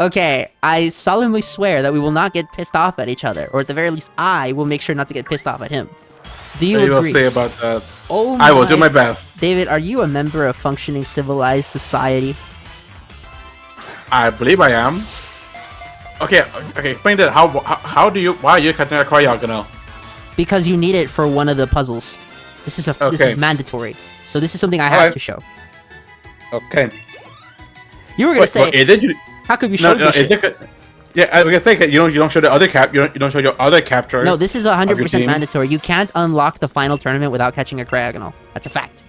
Okay, I solemnly swear that we will not get pissed off at each other, or at the very least, I will make sure not to get pissed off at him. Do you What do agree? you say about that? Oh I will do my best. David, are you a member of functioning civilized society? I believe I am. Okay, explain that. Why are you cutting a diagonal? Because you need it for one of the puzzles. This is mandatory. So this is something I have to show. Okay. You were gonna say, how could you show this shit? Yeah, I was gonna say you don't show the other you don't show your other capture. No, this is 100% mandatory. You can't unlock the final tournament without catching a diagonal. That's a fact.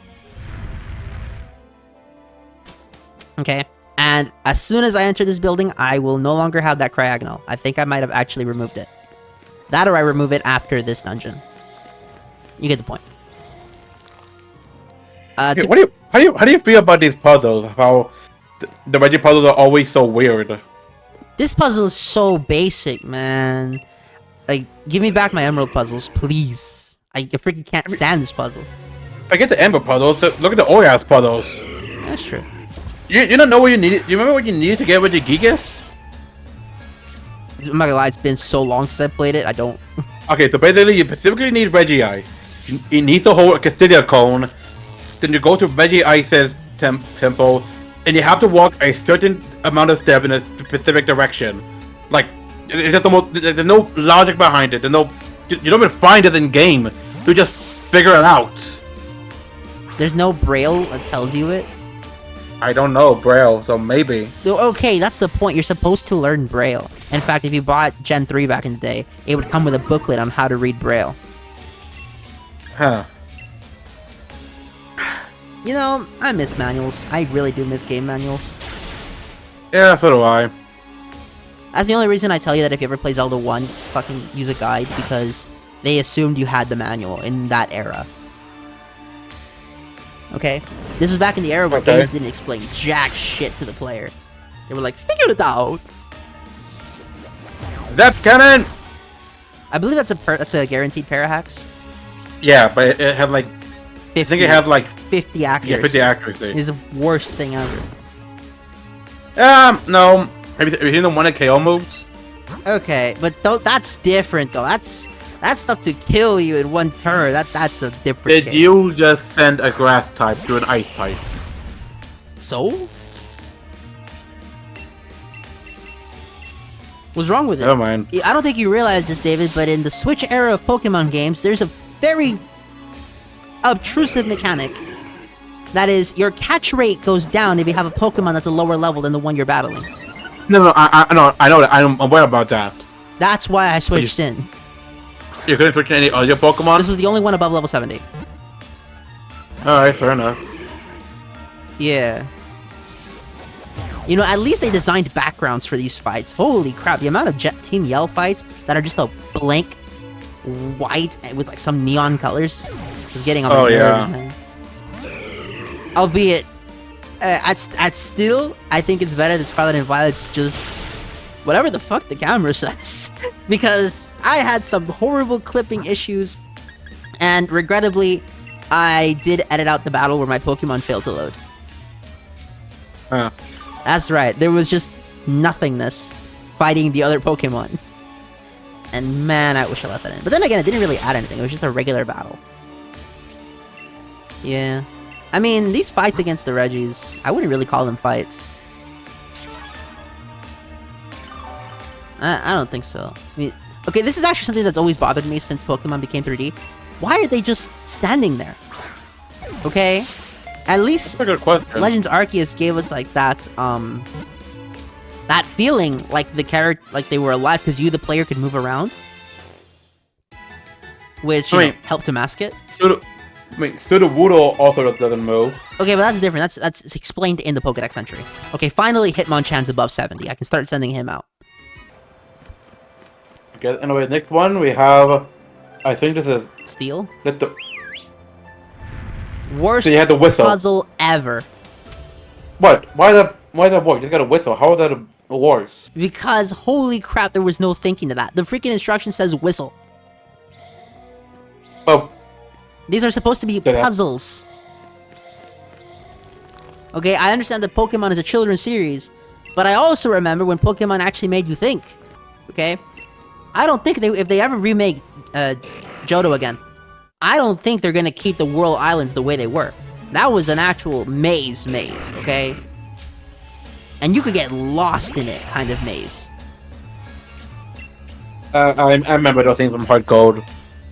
Okay. And as soon as I enter this building, I will no longer have that diagonal. I think I might have actually removed it. That or I remove it after this dungeon. You get the point. How do you feel about these puzzles? How the Reggie puzzles are always so weird. This puzzle is so basic, man. Like, give me back my emerald puzzles, please. I freaking can't stand this puzzle. I get the Ember puzzles. Look at the Orias puzzles. That's true. You don't know what you needed. You remember what you needed to get Regigigas? I'm not gonna lie, it's been so long since I played it, I don't... Okay, so basically you specifically need Reggie. You need to hold a Castilia cone. Then you go to Reggie Ice's temple, and you have to walk a certain amount of steps in a specific direction. Like, it's just there's no logic behind it. You don't even find it in game. You just figure it out. There's no braille that tells you it? I don't know Braille, so maybe. Okay, that's the point. You're supposed to learn Braille. In fact, if you bought Gen 3 back in the day, it would come with a booklet on how to read Braille. Huh. You know, I miss manuals. I really do miss game manuals. Yeah, so do I. That's the only reason I tell you that if you ever play Zelda 1, fucking use a guide, because they assumed you had the manual in that era. Okay? This was back in the era where games didn't explain jack shit to the player. They were like, figure it out! That's canon! I believe that's a guaranteed parahacks. Yeah, but it had like... 50, I think it had like... 50 accuracy. Yeah, 50 accuracy. It's the worst thing ever. No. Have you seen the one at KO moves? Okay, but that's different though. That's stuff to kill you in one turn. That's a different case. You just send a grass type to an ice type? So? What's wrong with it? Never mind. I don't think you realize this, David, but in the Switch era of Pokemon games, there's a very obtrusive mechanic. That is, your catch rate goes down if you have a Pokemon that's a lower level than the one you're battling. No, I know that. I'm aware about that. That's why I switched in. You couldn't switch to any other Pokemon? This was the only one above level 70. Alright, fair enough. Yeah. You know, at least they designed backgrounds for these fights. Holy crap, the amount of Team Yell fights that are just a blank white with like some neon colors is getting on my nerves, man. Albeit, at still, I think it's better that Scarlet and Violet's just whatever the fuck the camera says. Because I had some horrible clipping issues, and regrettably, I did edit out the battle where my Pokemon failed to load. Huh. That's right, there was just nothingness fighting the other Pokemon. And man, I wish I left that in. But then again, it didn't really add anything, it was just a regular battle. Yeah. I mean, these fights against the Reggies, I wouldn't really call them fights. I don't think so. I mean, okay, this is actually something that's always bothered me since Pokemon became 3D. Why are they just standing there? Okay? At least That's a good question. Legends Arceus gave us like that feeling like the character, like they were alive because you, the player, could move around. Which, you know, helped to mask it. Sudowoodo also doesn't move. Okay, but that's different. That's explained in the Pokédex entry. Okay, finally Hitmonchan's above 70. I can start sending him out. Okay, anyway, next one we have... I think this is... Steel? Worst so you had the whistle. Puzzle ever. What? Why that work? You just got a whistle. How is that a worse? Because, holy crap, there was no thinking to that. The freaking instruction says whistle. Oh. These are supposed to be puzzles. Okay, I understand that Pokemon is a children's series, But I also remember when Pokemon actually made you think. Okay? I don't think if they ever remake Johto again, I don't think they're gonna keep the Whirl Islands the way they were. That was an actual maze, okay? And you could get lost in it, kind of maze. I remember those things from Hard Gold.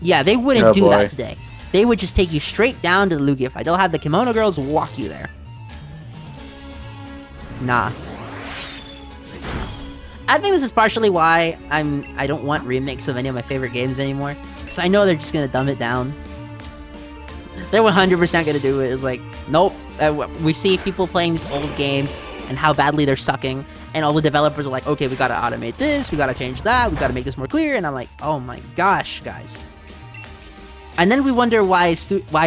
Yeah, they wouldn't do that today. They would just take you straight down to the Lugia fight. They'll have the Kimono Girls walk you there. Nah. I think this is partially why I don't want remakes of any of my favorite games anymore. Because I know they're just gonna dumb it down. They're 100% gonna do it. It's like, nope. We see people playing these old games and how badly they're sucking. And all the developers are like, okay, we gotta automate this, we gotta change that, we gotta make this more clear. And I'm like, oh my gosh, guys. And then we wonder why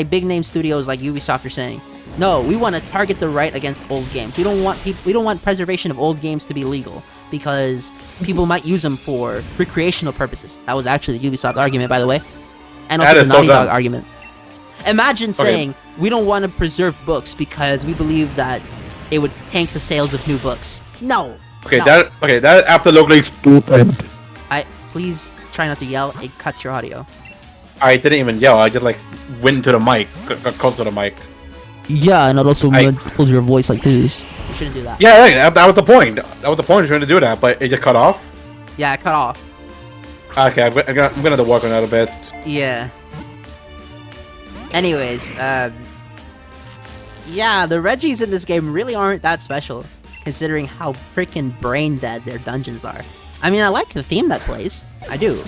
big name studios like Ubisoft are saying, no, we want to target the right against old games. We don't want preservation of old games to be legal because people might use them for recreational purposes. That was actually the Ubisoft argument, by the way, and also the Naughty Dog argument. Imagine saying we don't want to preserve books because we believe that it would tank the sales of new books. No. Okay, no. That absolutely stupid. Please try not to yell. It cuts your audio. I didn't even yell. I just like went to the mic, got close to the mic. Yeah, and it also muffles your voice like this. You shouldn't do that. Yeah, that was the point. That was the point of trying to do that, but it just cut off. Yeah, it cut off. Okay, I'm gonna have to work on that a bit. Yeah. Anyways, yeah, the Regis in this game really aren't that special, considering how freaking brain dead their dungeons are. I mean, I like the theme that plays. I do.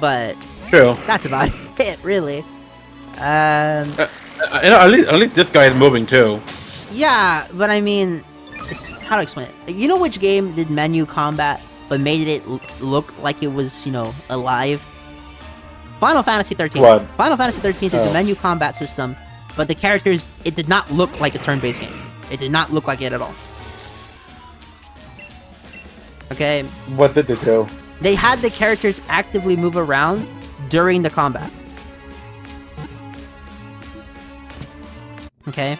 But true. That's about it, really. At least this guy is moving too. Yeah, but I mean, how to explain it? You know which game did menu combat but made it look like it was, alive? Final Fantasy 13. What? Final Fantasy 13 did the menu combat system, but the characters, it did not look like a turn-based game. It did not look like it at all. Okay? What did they do? They had the characters actively move around during the combat. Okay?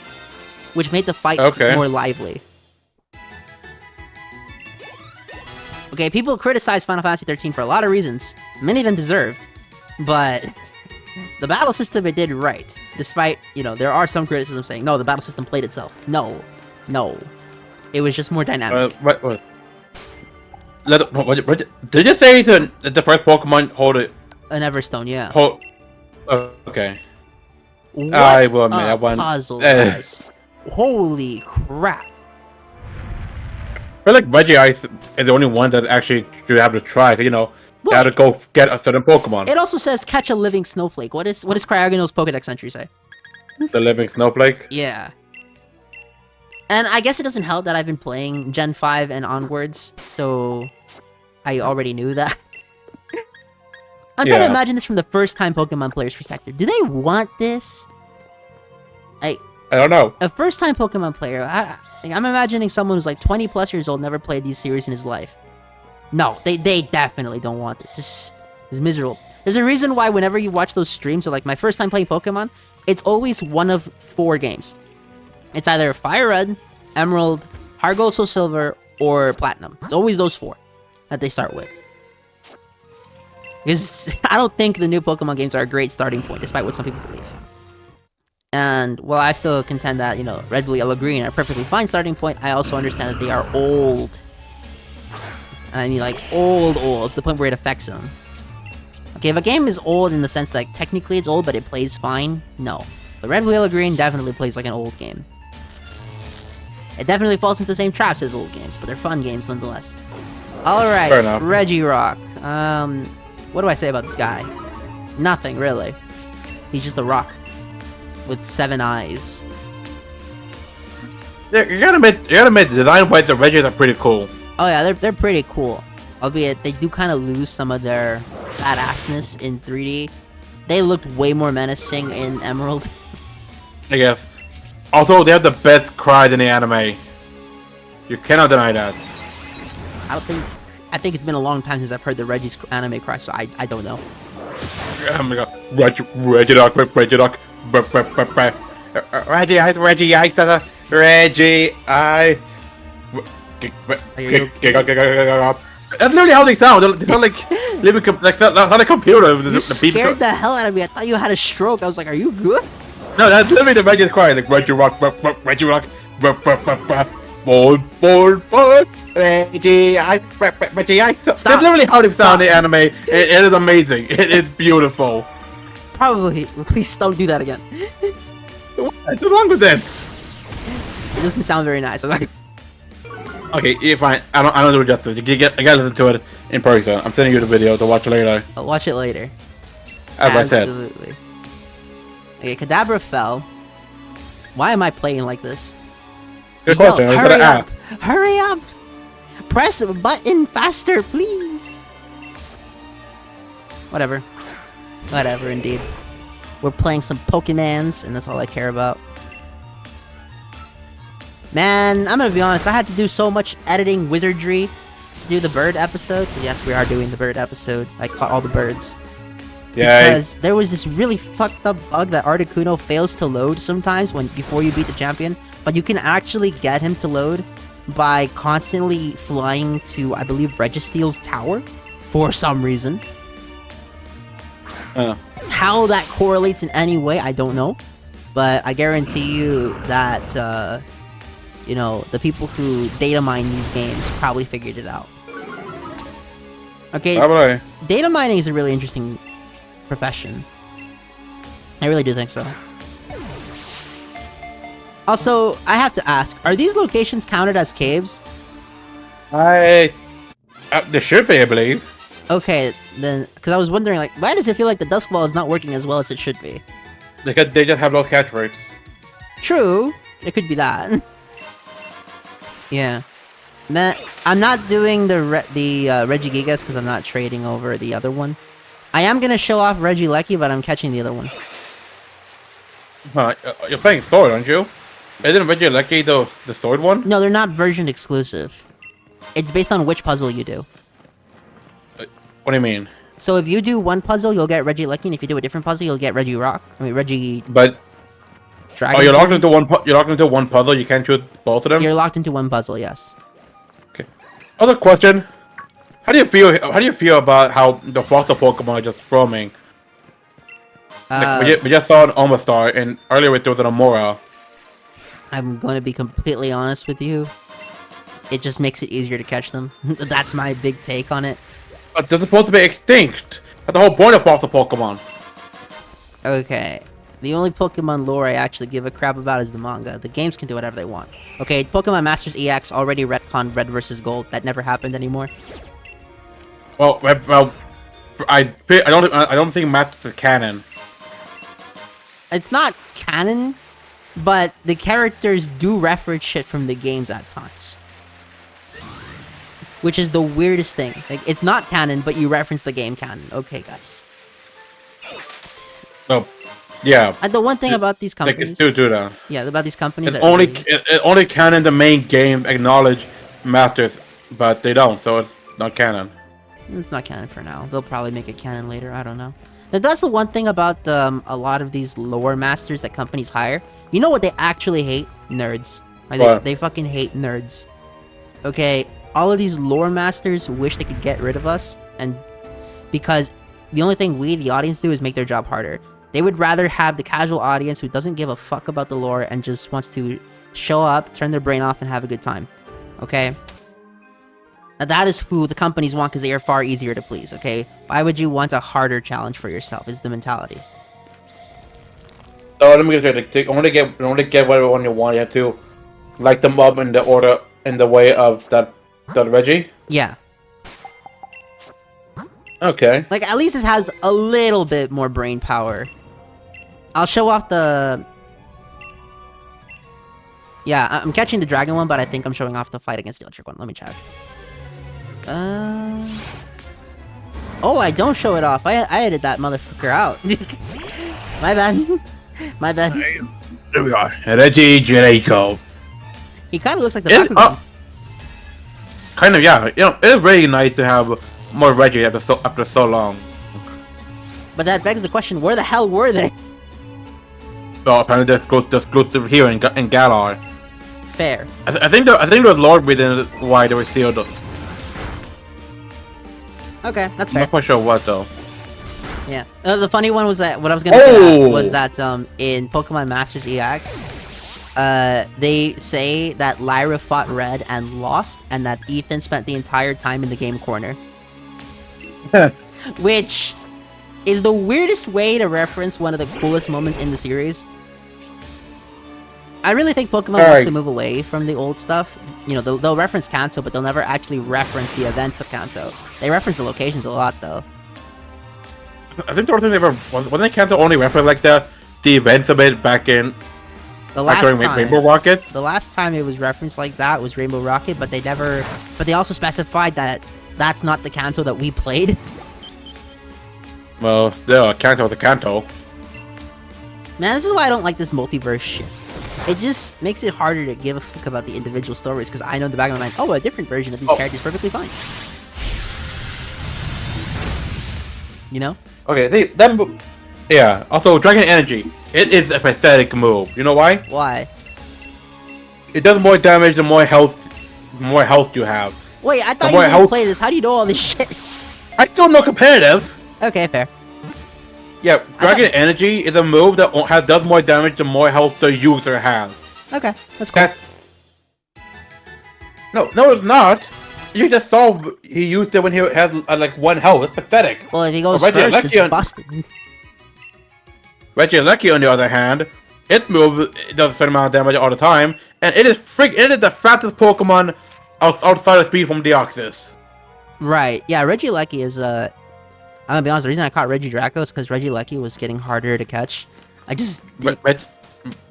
Which made the fights more lively. Okay, people criticize Final Fantasy 13 for a lot of reasons. Many of them deserved. But the battle system, it did right. Despite, there are some criticisms saying, no, the battle system played itself. No. It was just more dynamic. What? Did you say the first Pokemon hold it? An Everstone, yeah. Okay. What I will admit that one. Puzzle, guys. Holy crap. I feel like Reggie is the only one that actually should have to try. You got to go get a certain Pokemon. It also says catch a living snowflake. What does Cryogonal's Pokedex entry say? The living snowflake? Yeah. And I guess it doesn't help that I've been playing Gen 5 and onwards, so I already knew that. I'm trying to imagine this from the first-time Pokemon player's perspective. Do they want this? I don't know. A first-time Pokemon player, I'm imagining someone who's like 20-plus years old, never played these series in his life. No, they definitely don't want this. This is miserable. There's a reason why whenever you watch those streams of like my first time playing Pokemon, it's always one of 4 games. It's either Fire Red, Emerald, Heart Gold, Soul Silver, or Platinum. It's always those 4 that they start with. Because I don't think the new Pokemon games are a great starting point, despite what some people believe. And while I still contend that, Red, Blue, Yellow, Green are a perfectly fine starting point, I also understand that they are old. And I mean like old, to the point where it affects them. Okay, if a game is old in the sense that like, technically it's old, but it plays fine, no. The Red, Blue, Yellow, Green definitely plays like an old game. It definitely falls into the same traps as old games, but they're fun games nonetheless. Alright, Regirock. What do I say about this guy? Nothing, really. He's just a rock. With 7 eyes. Yeah, you gotta admit, the design-wise, the Regis are pretty cool. Oh yeah, they're pretty cool. Albeit, they do kind of lose some of their badassness in 3D. They looked way more menacing in Emerald. I guess. Also, they have the best cries in the anime. You cannot deny that. I think it's been a long time since I've heard the Reggie's anime cry, so I don't know. Oh my god. Regirock. Reggie, That's literally how they sound. They sound like living, like not a computer. You scared the hell out of me. I thought you had a stroke. I was like, are you good? No, that's literally the Reggie's cry. Like Reggie Rock, Reggie Rock, board, Reggie, Reggie. That's literally how they sound in the anime. It is amazing. It is beautiful. Probably. Please don't do that again. What's wrong with it? It doesn't sound very nice. I'm like, okay, yeah, fine. I don't do it justice. I gotta listen to it in person. I'm sending you the video to watch later. I'll watch it later. As I said. Absolutely. Okay, Kadabra fell. Why am I playing like this? Good question. Hurry up! Hurry up! Press a button faster, please. Whatever. Whatever, indeed. We're playing some Pokemons, and that's all I care about. Man, I'm gonna be honest, I had to do so much editing wizardry to do the bird episode. Yes, we are doing the bird episode. I caught all the birds. Yeah. Because there was this really fucked up bug that Articuno fails to load sometimes before you beat the champion, but you can actually get him to load by constantly flying to, I believe, Registeel's tower for some reason. How that correlates in any way, I don't know. But I guarantee you that, you know, the people who data mine these games probably figured it out. Okay, data mining is a really interesting profession. I really do think so. Also, I have to ask, are these locations counted as caves? They should be, I believe. Okay, then, because I was wondering, like, why does it feel like the Dusk Ball is not working as well as it should be? Because they just have low catch rates. True, it could be that. Yeah. I'm not doing the Regigigas because I'm not trading over the other one. I am gonna show off Regileki, but I'm catching the other one. You're playing Sword, aren't you? Isn't Regileki the Sword one? No, they're not version exclusive. It's based on which puzzle you do. What do you mean? So if you do one puzzle, you'll get Regileki, and if you do a different puzzle, you'll get Regirock. I mean, Regi... But... Dragon you're locked into one. You're locked into one puzzle. You can't choose both of them. You're locked into one puzzle. Yes. Okay. Other question. How do you feel? How do you feel about how the foster Pokemon are just roaming? We just saw an Omastar, and earlier there was an Amora. I'm going to be completely honest with you. It just makes it easier to catch them. That's my big take on it. But they're supposed to be extinct. That's the whole point of foster Pokemon. Okay. The only Pokemon lore I actually give a crap about is the manga. The games can do whatever they want. Okay, Pokemon Masters EX already retconned Red vs. Gold. That never happened anymore. Well, I don't think Masters is canon. It's not canon, but the characters do reference shit from the games at times. Which is the weirdest thing. Like, it's not canon, but you reference the game canon. Okay, guys. Oh. Yeah. And the one thing about these companies... They can still do that. Yeah, about these companies... It's only canon the main game acknowledge Masters, but they don't, so it's not canon. It's not canon for now. They'll probably make it canon later, I don't know. That's the one thing about a lot of these lore masters that companies hire. You know what they actually hate? Nerds. They fucking hate nerds. Okay, all of these lore masters wish they could get rid of us, and because the only thing we, the audience, do is make their job harder. They would rather have the casual audience who doesn't give a fuck about the lore and just wants to show up, turn their brain off, and have a good time. Okay? Now that is who the companies want because they are far easier to please, okay? Why would you want a harder challenge for yourself is the mentality. So let me get it. To only get whatever one you want, you have to like them up in the order, in the way of that Reggie? Yeah. Okay. Like, at least it has a little bit more brain power. I'll show off the... Yeah, I'm catching the dragon one, but I think I'm showing off the fight against the electric one. Let me check. Oh, I don't show it off. I edited that motherfucker out. My bad. My bad. There we are. Regileki. He kind of looks like the Bakugan. Kind of, yeah. You know, it's really nice to have more Reggie after so long. But that begs the question, where the hell were they? Well, apparently they're exclusive here in Galar. Fair. I think there was lore reason why they were sealed. Okay, that's I'm fair. not quite sure what though. Yeah. The funny one was that what I was gonna get at was that in Pokemon Masters EX, they say that Lyra fought Red and lost, and that Ethan spent the entire time in the game corner. Which is the weirdest way to reference one of the coolest moments in the series. I really think Pokemon wants to move away from the old stuff. You know, they'll reference Kanto, but they'll never actually reference the events of Kanto. They reference the locations a lot, though. I think the only thing they ever wasn't Kanto only reference like the events of it back in during Rainbow Rocket. The last time it was referenced like that was Rainbow Rocket, but they never. But they also specified that that's not the Kanto that we played. Well, still, Kanto is a Kanto. Man, this is why I don't like this multiverse shit. It just makes it harder to give a fuck about the individual stories, because I know in the back of my mind, oh, a different version of these characters is perfectly fine. You know? Okay, yeah. Also, Dragon Energy. It is a pathetic move. You know why? Why? It does more damage the more health you have. Wait, I thought you didn't play this. How do you know all this shit? I still know competitive. Okay, fair. Yeah, Dragon Energy is a move that does more damage the more health the user has. Okay, that's cool. No, it's not. You just saw he used it when he had like 1 health. It's pathetic. Well, if he goes first, it's busted. Regileki, on the other hand, its move does a certain amount of damage all the time, and it is the fastest Pokemon outside of speed from Deoxys. Right. Yeah, Regileki is I'm gonna be honest, the reason I caught Regidrago is because Regileki was getting harder to catch. I just...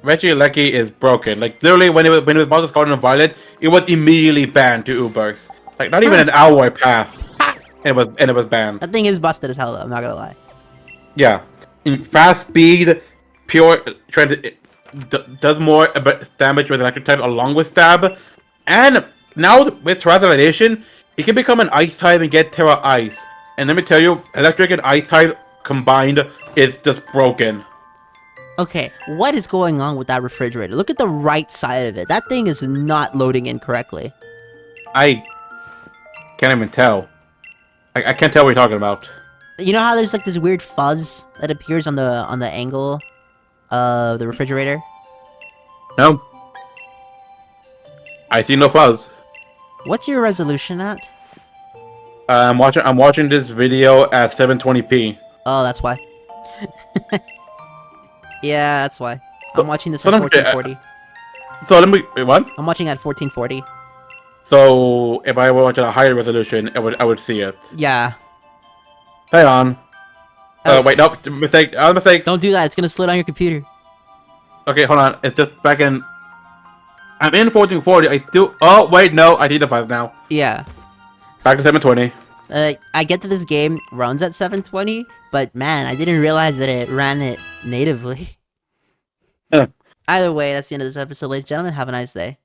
Regileki is broken. Like, literally, when it was about to Scarlet and Violet, it was immediately banned to Uberx. Like, not even an hour passed, and it was banned. That thing is busted as hell, though, I'm not gonna lie. Yeah. In fast speed, pure... does more damage with electric type along with stab. And now, with Terrazization, it can become an ice type and get Terra Ice. And let me tell you, electric and ice type combined is just broken. Okay, what is going on with that refrigerator? Look at the right side of it. That thing is not loading in correctly. I can't even tell. I can't tell what you're talking about. You know how there's like this weird fuzz that appears on the angle of the refrigerator? No. I see no fuzz. What's your resolution at? I'm watching this video at 720p. Oh, that's why. Yeah, that's why. I'm watching this at 1440. So let me wait, what? I'm watching at 1440. So if I were watching a higher resolution, I would see it. Yeah. Hang on. Wait, no, mistake. Mistake. Don't do that. It's gonna slow down your computer. Okay, hold on. It's just back in. I'm in 1440. I still. Oh wait, no. I see the fuzz now. Yeah. Back to 720. I get that this game runs at 720, but man, I didn't realize that it ran it natively. Either way, that's the end of this episode, ladies and gentlemen. Have a nice day.